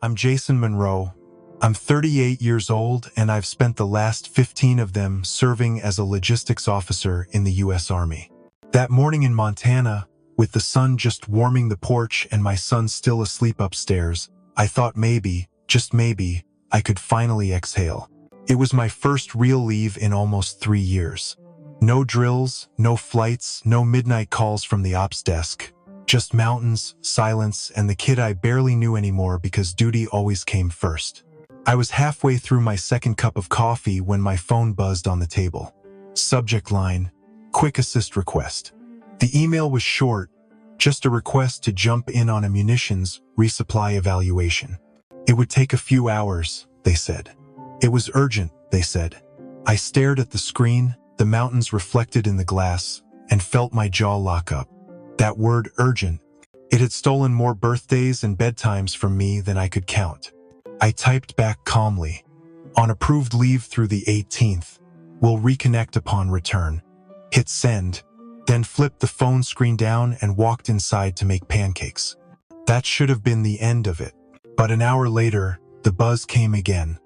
I'm Jason Monroe. I'm 38 years old, and I've spent the last 15 of them serving as a logistics officer in the U.S. Army. That morning in Montana, with the sun just warming the porch and my son still asleep upstairs, I thought maybe, just maybe, I could finally exhale. It was my first real leave in almost 3 years. No drills, no flights, no midnight calls from the ops desk. Just mountains, silence, and the kid I barely knew anymore because duty always came first. I was halfway through my second cup of coffee when my phone buzzed on the table. Subject line, quick assist request. The email was short, just a request to jump in on a munitions resupply evaluation. It would take a few hours, they said. It was urgent, they said. I stared at the screen, the mountains reflected in the glass, and felt my jaw lock up. That word urgent, it had stolen more birthdays and bedtimes from me than I could count. I typed back calmly. On approved leave through the 18th. We'll reconnect upon return. Hit send, then flipped the phone screen down and walked inside to make pancakes. That should have been the end of it. But an hour later, the buzz came again.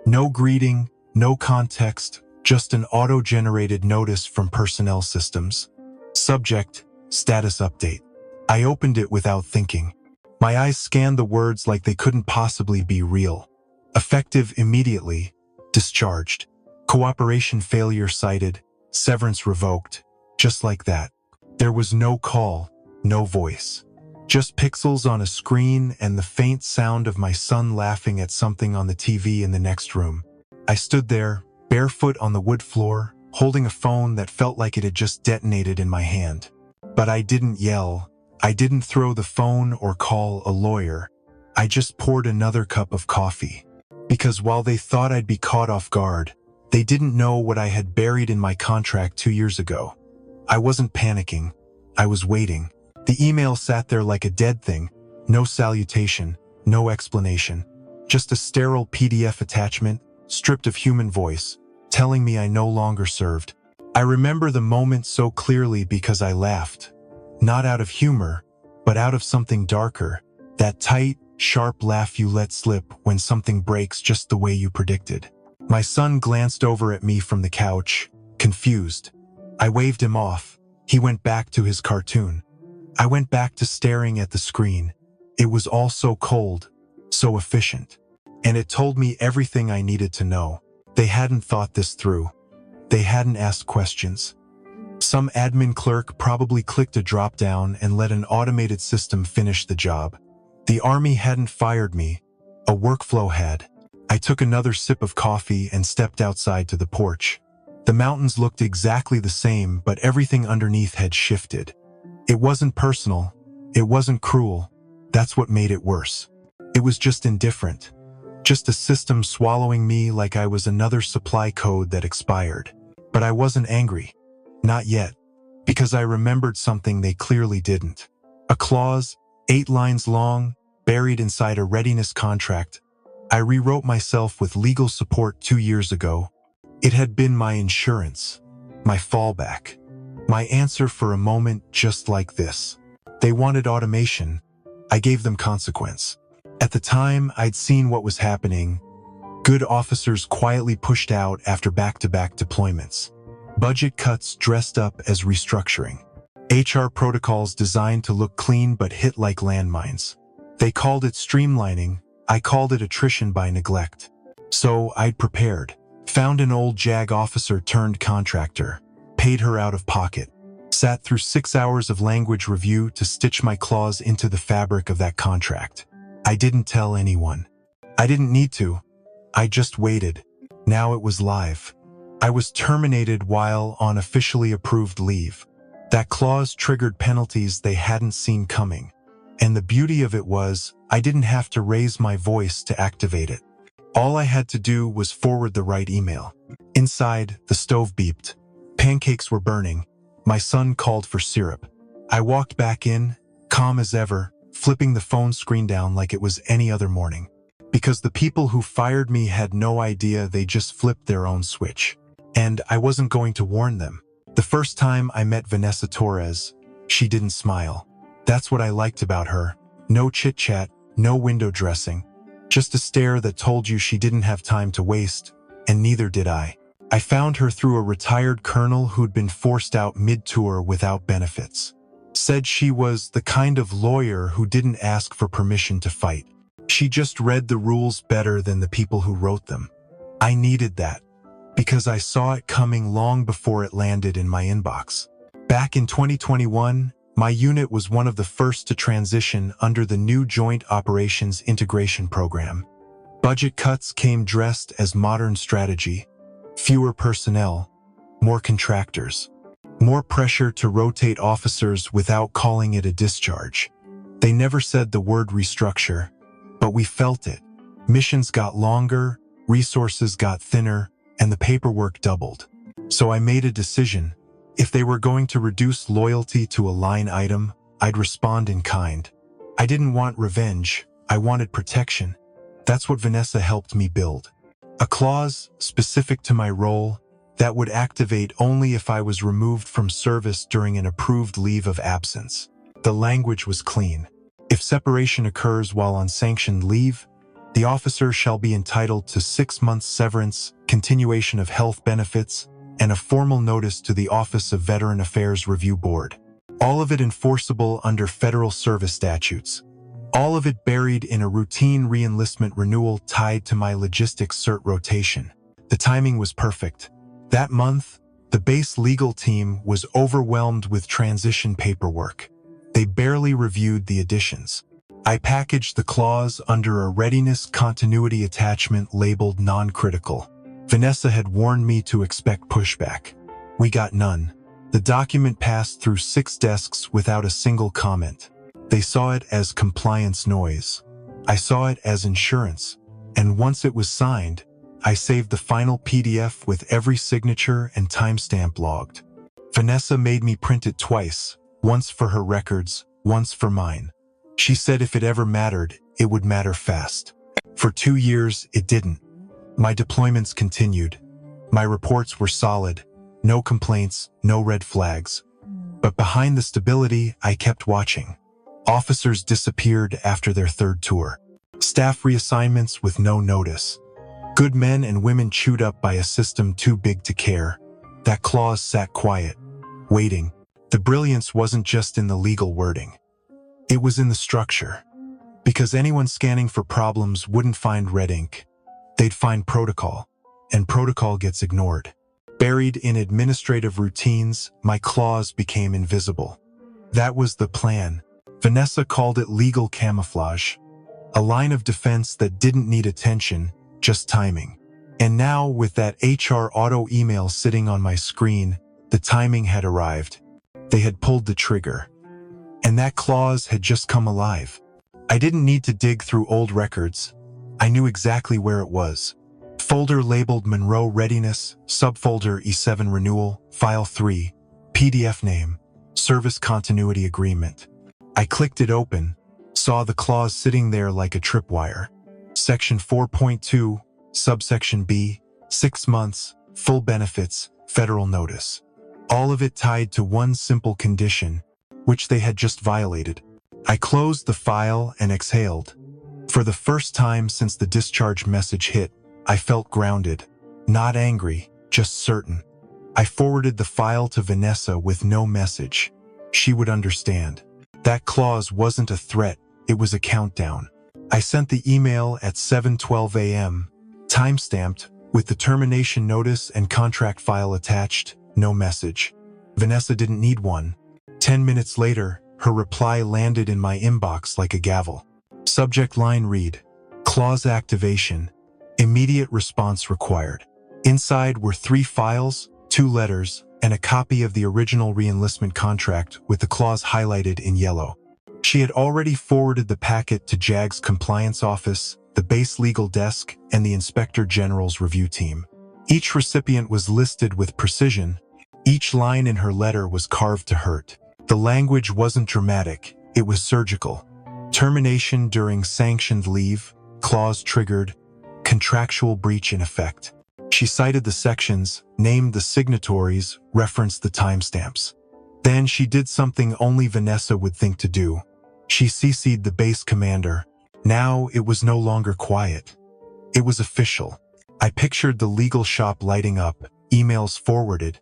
No greeting, no context, just an auto-generated notice from personnel systems. Subject, status update. I opened it without thinking. My eyes scanned the words like they couldn't possibly be real. Effective immediately. Discharged. Cooperation failure cited. Severance revoked. Just like that. There was no call, no voice. Just pixels on a screen and the faint sound of my son laughing at something on the TV in the next room. I stood there, barefoot on the wood floor, holding a phone that felt like it had just detonated in my hand. But I didn't yell. I didn't throw the phone or call a lawyer. I just poured another cup of coffee. Because while they thought I'd be caught off guard, they didn't know what I had buried in my contract 2 years ago. I wasn't panicking. I was waiting. The email sat there like a dead thing. No salutation, no explanation. Just a sterile PDF attachment, stripped of human voice, telling me I no longer served. I remember the moment so clearly because I laughed. Not out of humor, but out of something darker. That tight, sharp laugh you let slip when something breaks just the way you predicted. My son glanced over at me from the couch, confused. I waved him off. He went back to his cartoon. I went back to staring at the screen. It was all so cold, so efficient. And it told me everything I needed to know. They hadn't thought this through. They hadn't asked questions. Some admin clerk probably clicked a drop-down and let an automated system finish the job. The Army hadn't fired me. A workflow had. I took another sip of coffee and stepped outside to the porch. The mountains looked exactly the same, but everything underneath had shifted. It wasn't personal. It wasn't cruel. That's what made it worse. It was just indifferent. Just a system swallowing me like I was another supply code that expired. But I wasn't angry. Not yet. Because I remembered something they clearly didn't. A clause, 8 lines long, buried inside a readiness contract. I rewrote myself with legal support 2 years ago. It had been my insurance. My fallback. My answer for a moment just like this. They wanted automation. I gave them consequence. At the time, I'd seen what was happening. Good officers quietly pushed out after back-to-back deployments. Budget cuts dressed up as restructuring. HR protocols designed to look clean but hit like landmines. They called it streamlining. I called it attrition by neglect. So I'd prepared. Found an old JAG officer turned contractor. Paid her out of pocket. Sat through 6 hours of language review to stitch my clause into the fabric of that contract. I didn't tell anyone. I didn't need to. I just waited. Now it was live. I was terminated while on officially approved leave. That clause triggered penalties they hadn't seen coming. And the beauty of it was, I didn't have to raise my voice to activate it. All I had to do was forward the right email. Inside, the stove beeped. Pancakes were burning. My son called for syrup. I walked back in, calm as ever, flipping the phone screen down like it was any other morning. Because the people who fired me had no idea they just flipped their own switch. And I wasn't going to warn them. The first time I met Vanessa Torres, she didn't smile. That's what I liked about her. No chit-chat, no window dressing. just a stare that told you she didn't have time to waste, and neither did I. I found her through a retired colonel who'd been forced out mid-tour without benefits. Said she was the kind of lawyer who didn't ask for permission to fight. She just read the rules better than the people who wrote them. I needed that, because I saw it coming long before it landed in my inbox. Back in 2021, my unit was one of the first to transition under the new Joint Operations Integration Program. Budget cuts came dressed as modern strategy, fewer personnel, more contractors, more pressure to rotate officers without calling it a discharge. They never said the word restructure, but we felt it. Missions got longer, resources got thinner, and the paperwork doubled. So I made a decision. If they were going to reduce loyalty to a line item, I'd respond in kind. I didn't want revenge, I wanted protection. That's what Vanessa helped me build. A clause, specific to my role, that would activate only if I was removed from service during an approved leave of absence. The language was clean. If separation occurs while on sanctioned leave, the officer shall be entitled to 6 months severance, continuation of health benefits, and a formal notice to the Office of Veteran Affairs Review Board. All of it enforceable under federal service statutes. All of it buried in a routine re-enlistment renewal tied to my logistics cert rotation. The timing was perfect. That month, the base legal team was overwhelmed with transition paperwork. They barely reviewed the additions. I packaged the clause under a readiness continuity attachment labeled non-critical. Vanessa had warned me to expect pushback. We got none. The document passed through 6 desks without a single comment. They saw it as compliance noise. I saw it as insurance. And once it was signed, I saved the final PDF with every signature and timestamp logged. Vanessa made me print it twice, once for her records, once for mine. She said if it ever mattered, it would matter fast. For 2 years, it didn't. My deployments continued. My reports were solid. No complaints, no red flags. But behind the stability, I kept watching. Officers disappeared after their 3rd tour. Staff reassignments with no notice. Good men and women chewed up by a system too big to care. That clause sat quiet, waiting. The brilliance wasn't just in the legal wording. It was in the structure. Because anyone scanning for problems wouldn't find red ink. They'd find protocol, and protocol gets ignored. Buried in administrative routines, my clause became invisible. That was the plan. Vanessa called it legal camouflage. A line of defense that didn't need attention, just timing. And now, with that HR auto email sitting on my screen, the timing had arrived. They had pulled the trigger. And that clause had just come alive. I didn't need to dig through old records. I knew exactly where it was. Folder labeled Monroe Readiness, subfolder E7 Renewal, File 3, PDF name, Service Continuity Agreement. I clicked it open, saw the clause sitting there like a tripwire. Section 4.2, subsection B, 6 months, full benefits, federal notice. All of it tied to one simple condition, which they had just violated. I closed the file and exhaled. For the first time since the discharge message hit, I felt grounded. Not angry, just certain. I forwarded the file to Vanessa with no message. She would understand. That clause wasn't a threat, it was a countdown. I sent the email at 7:12 a.m., timestamped, with the termination notice and contract file attached, no message. Vanessa didn't need one. 10 minutes later, her reply landed in my inbox like a gavel. Subject line read, clause activation, immediate response required. Inside were 3 files, 2 letters, and a copy of the original re-enlistment contract with the clause highlighted in yellow. She had already forwarded the packet to JAG's compliance office, the base legal desk, and the Inspector General's review team. Each recipient was listed with precision. Each line in her letter was carved to hurt. The language wasn't dramatic, it was surgical. Termination during sanctioned leave, clause triggered, contractual breach in effect. She cited the sections, named the signatories, referenced the timestamps. Then she did something only Vanessa would think to do. She CC'd the base commander, Now it was no longer quiet. It was official. I pictured the legal shop lighting up, emails forwarded,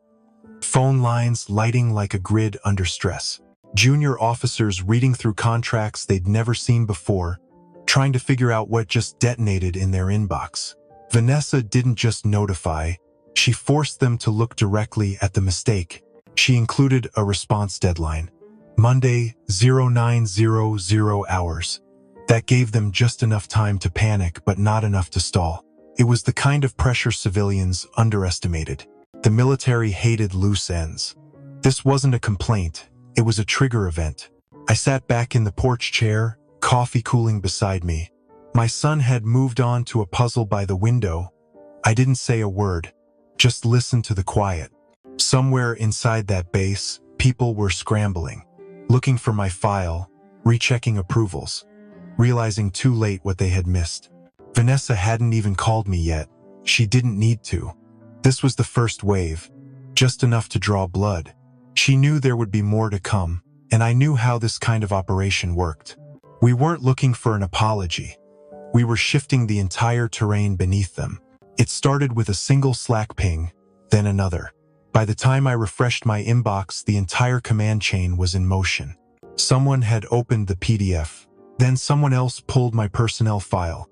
phone lines lighting like a grid under stress. Junior officers reading through contracts they'd never seen before, trying to figure out what just detonated in their inbox. Vanessa didn't just notify, she forced them to look directly at the mistake. She included a response deadline. Monday, 0900 hours. That gave them just enough time to panic, but not enough to stall. It was the kind of pressure civilians underestimated. The military hated loose ends. This wasn't a complaint, it was a trigger event. I sat back in the porch chair, coffee cooling beside me. My son had moved on to a puzzle by the window. I didn't say a word, just listened to the quiet. Somewhere inside that base, people were scrambling, looking for my file, rechecking approvals, realizing too late what they had missed. Vanessa hadn't even called me yet. She didn't need to. This was the first wave, just enough to draw blood. She knew there would be more to come, and I knew how this kind of operation worked. We weren't looking for an apology. We were shifting the entire terrain beneath them. It started with a single Slack ping, then another. By the time I refreshed my inbox, the entire command chain was in motion. Someone had opened the PDF. Then someone else pulled my personnel file.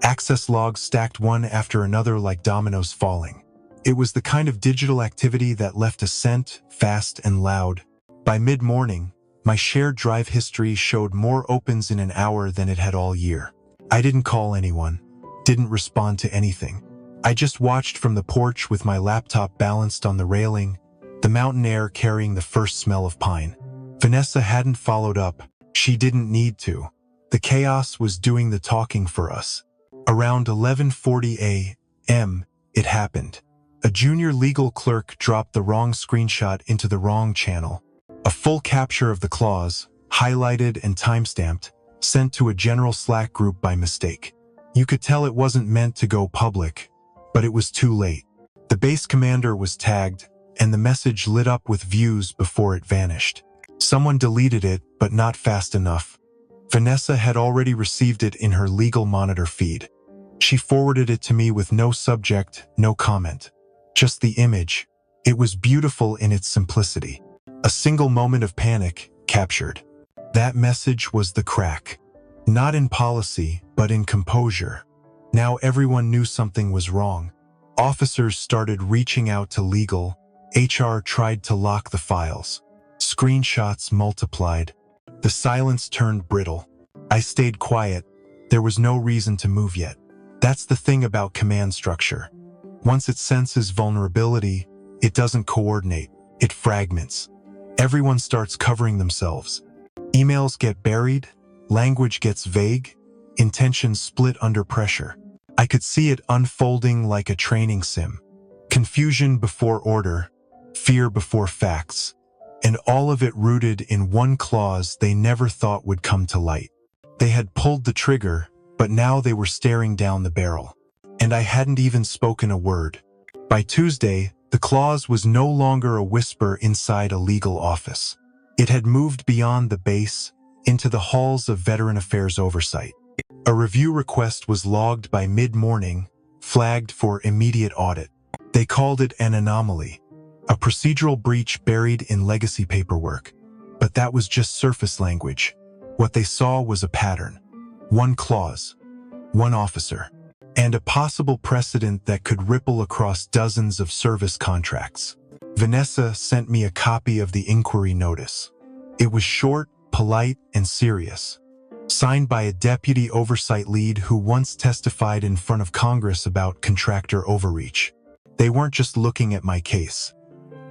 Access logs stacked one after another like dominoes falling. It was the kind of digital activity that left a scent, fast and loud. By mid-morning, my shared drive history showed more opens in an hour than it had all year. I didn't call anyone, didn't respond to anything. I just watched from the porch with my laptop balanced on the railing, the mountain air carrying the first smell of pine. Vanessa hadn't followed up. She didn't need to. The chaos was doing the talking for us. Around 11:40 a.m., it happened. A junior legal clerk dropped the wrong screenshot into the wrong channel. A full capture of the clause, highlighted and timestamped, sent to a general Slack group by mistake. You could tell it wasn't meant to go public, but it was too late. The base commander was tagged, and the message lit up with views before it vanished. Someone deleted it, but not fast enough. Vanessa had already received it in her legal monitor feed. She forwarded it to me with no subject, no comment. Just the image. It was beautiful in its simplicity. A single moment of panic, captured. That message was the crack. Not in policy, but in composure. Now everyone knew something was wrong. Officers started reaching out to legal. HR tried to lock the files. Screenshots multiplied. The silence turned brittle. I stayed quiet. There was no reason to move yet. That's the thing about command structure. Once it senses vulnerability, it doesn't coordinate. It fragments. Everyone starts covering themselves. Emails get buried, language gets vague, intentions split under pressure. I could see it unfolding like a training sim. Confusion before order, fear before facts, and all of it rooted in one clause they never thought would come to light. They had pulled the trigger, but now they were staring down the barrel. And I hadn't even spoken a word. By Tuesday, the clause was no longer a whisper inside a legal office. It had moved beyond the base, into the halls of Veteran Affairs Oversight. A review request was logged by mid-morning, flagged for immediate audit. They called it an anomaly, a procedural breach buried in legacy paperwork. But that was just surface language. What they saw was a pattern. One clause, one officer, and a possible precedent that could ripple across dozens of service contracts. Vanessa sent me a copy of the inquiry notice. It was short, polite, and serious. Signed by a deputy oversight lead who once testified in front of Congress about contractor overreach. They weren't just looking at my case.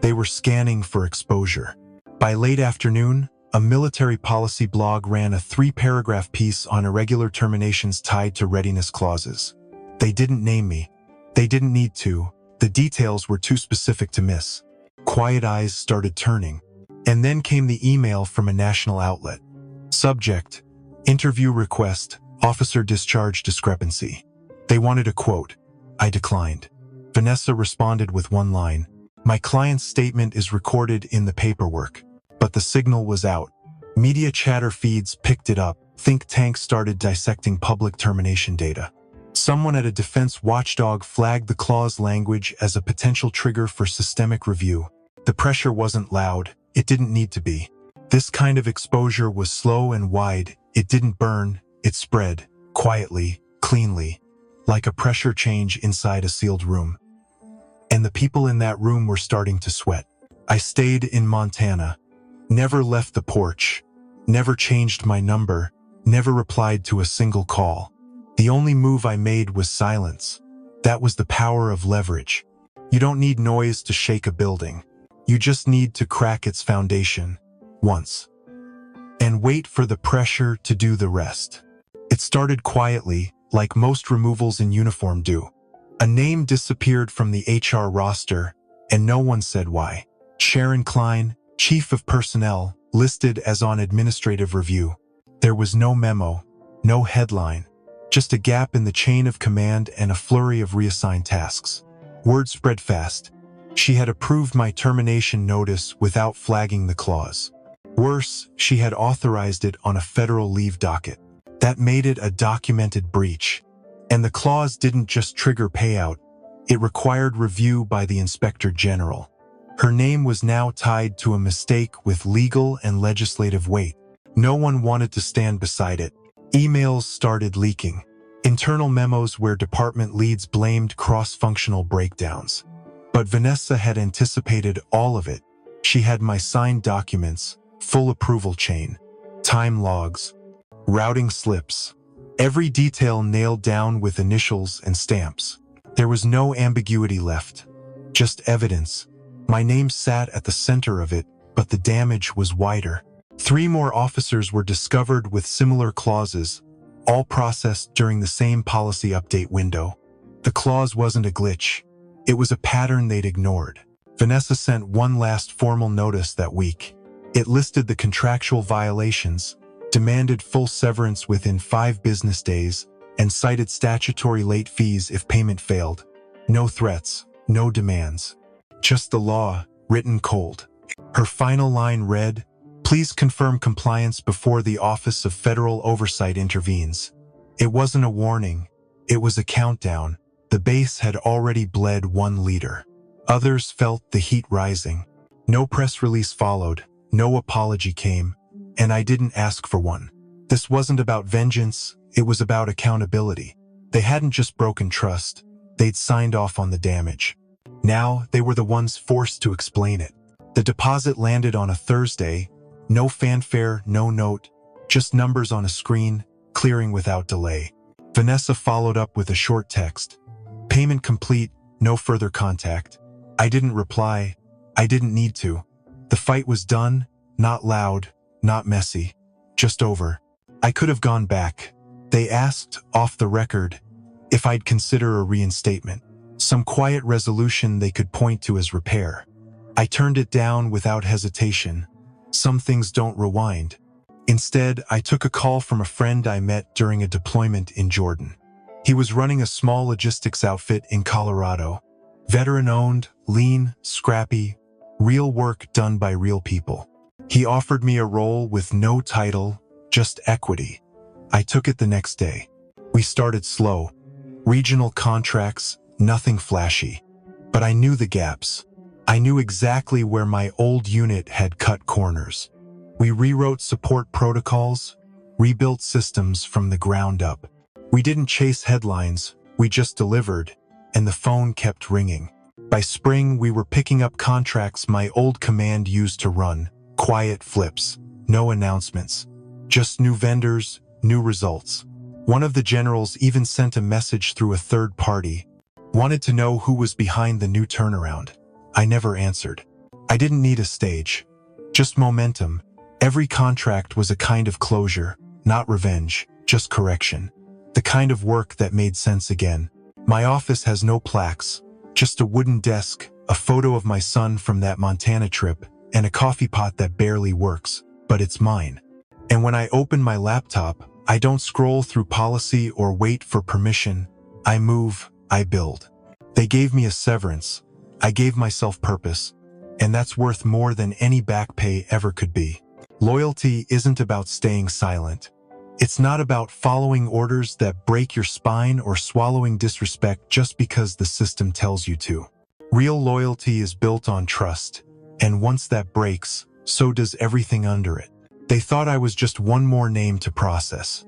They were scanning for exposure. By late afternoon, a military policy blog ran a 3-paragraph piece on irregular terminations tied to readiness clauses. They didn't name me. They didn't need to. The details were too specific to miss. Quiet eyes started turning. And then came the email from a national outlet. Subject: interview request, officer discharge discrepancy. They wanted a quote. I declined. Vanessa responded with one line. My client's statement is recorded in the paperwork. But the signal was out. Media chatter feeds picked it up. think tanks started dissecting public termination data. Someone at a defense watchdog flagged the clause language as a potential trigger for systemic review. The pressure wasn't loud. It didn't need to be. This kind of exposure was slow and wide. It didn't burn. It spread, quietly, cleanly, like a pressure change inside a sealed room. And the people in that room were starting to sweat. I stayed in Montana, never left the porch, never changed my number, never replied to a single call. The only move I made was silence. That was the power of leverage. You don't need noise to shake a building. You just need to crack its foundation once and wait for the pressure to do the rest. It started quietly, like most removals in uniform do. A name disappeared from the HR roster, and no one said why. Sharon Klein, Chief of Personnel, listed as on administrative review. There was no memo, no headline, just a gap in the chain of command and a flurry of reassigned tasks. Word spread fast. She had approved my termination notice without flagging the clause. Worse, she had authorized it on a federal leave docket. That made it a documented breach. And the clause didn't just trigger payout, it required review by the Inspector General. Her name was now tied to a mistake with legal and legislative weight. No one wanted to stand beside it. Emails started leaking. Internal memos where department leads blamed cross-functional breakdowns. But Vanessa had anticipated all of it. She had my signed documents, full approval chain, time logs, routing slips, every detail nailed down with initials and stamps. There was no ambiguity left, just evidence. My name sat at the center of it, but the damage was wider. 3 more officers were discovered with similar clauses, all processed during the same policy update window. The clause wasn't a glitch. It was a pattern they'd ignored. Vanessa sent one last formal notice that week. It listed the contractual violations, demanded full severance within 5 business days, and cited statutory late fees if payment failed. No threats, no demands. Just the law, written cold. Her final line read, "Please confirm compliance before the Office of Federal Oversight intervenes." It wasn't a warning. It was a countdown. The base had already bled 1 liter. Others felt the heat rising. No press release followed. No apology came. And I didn't ask for one. This wasn't about vengeance. It was about accountability. They hadn't just broken trust. They'd signed off on the damage. Now they were the ones forced to explain it. The deposit landed on a Thursday. No fanfare, no note, just numbers on a screen, clearing without delay. Vanessa followed up with a short text. Payment complete, no further contact. I didn't reply. I didn't need to. The fight was done, not loud, not messy, just over. I could have gone back. They asked, off the record, if I'd consider a reinstatement, some quiet resolution they could point to as repair. I turned it down without hesitation. Some things don't rewind. Instead, I took a call from a friend I met during a deployment in Jordan. He was running a small logistics outfit in Colorado. Veteran-owned, lean, scrappy, real work done by real people. He offered me a role with no title, just equity. I took it the next day. We started slow. Regional contracts, nothing flashy. But I knew the gaps. I knew exactly where my old unit had cut corners. We rewrote support protocols, rebuilt systems from the ground up. We didn't chase headlines, we just delivered, and the phone kept ringing. By spring, we were picking up contracts my old command used to run, quiet flips, no announcements, just new vendors, new results. One of the generals even sent a message through a third party, wanted to know who was behind the new turnaround. I never answered. I didn't need a stage, just momentum. Every contract was a kind of closure, not revenge, just correction. The kind of work that made sense again. My office has no plaques, just a wooden desk, a photo of my son from that Montana trip, and a coffee pot that barely works, but it's mine. And when I open my laptop, I don't scroll through policy or wait for permission. I move, I build. They gave me a severance. I gave myself purpose, and that's worth more than any back pay ever could be. Loyalty isn't about staying silent. It's not about following orders that break your spine or swallowing disrespect just because the system tells you to. Real loyalty is built on trust, and once that breaks, so does everything under it. They thought I was just one more name to process,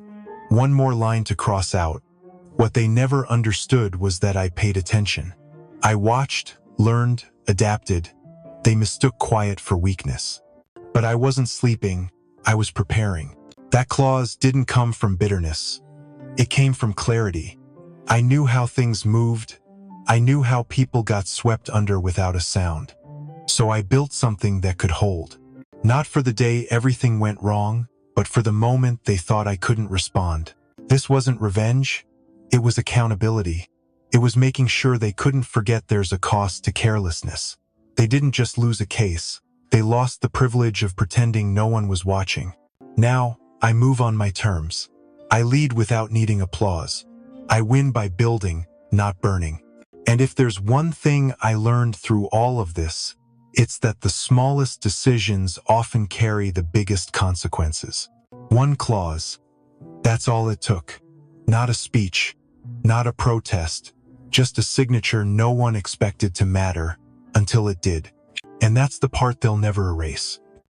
one more line to cross out. What they never understood was that I paid attention. I watched, learned, adapted. They mistook quiet for weakness. But I wasn't sleeping, I was preparing. That clause didn't come from bitterness. It came from clarity. I knew how things moved. I knew how people got swept under without a sound. So I built something that could hold. Not for the day everything went wrong, but for the moment they thought I couldn't respond. This wasn't revenge. It was accountability. It was making sure they couldn't forget there's a cost to carelessness. They didn't just lose a case. They lost the privilege of pretending no one was watching. Now, I move on my terms. I lead without needing applause. I win by building, not burning. And if there's one thing I learned through all of this, it's that the smallest decisions often carry the biggest consequences. One clause. That's all it took. Not a speech, not a protest, just a signature no one expected to matter until it did. And that's the part they'll never erase.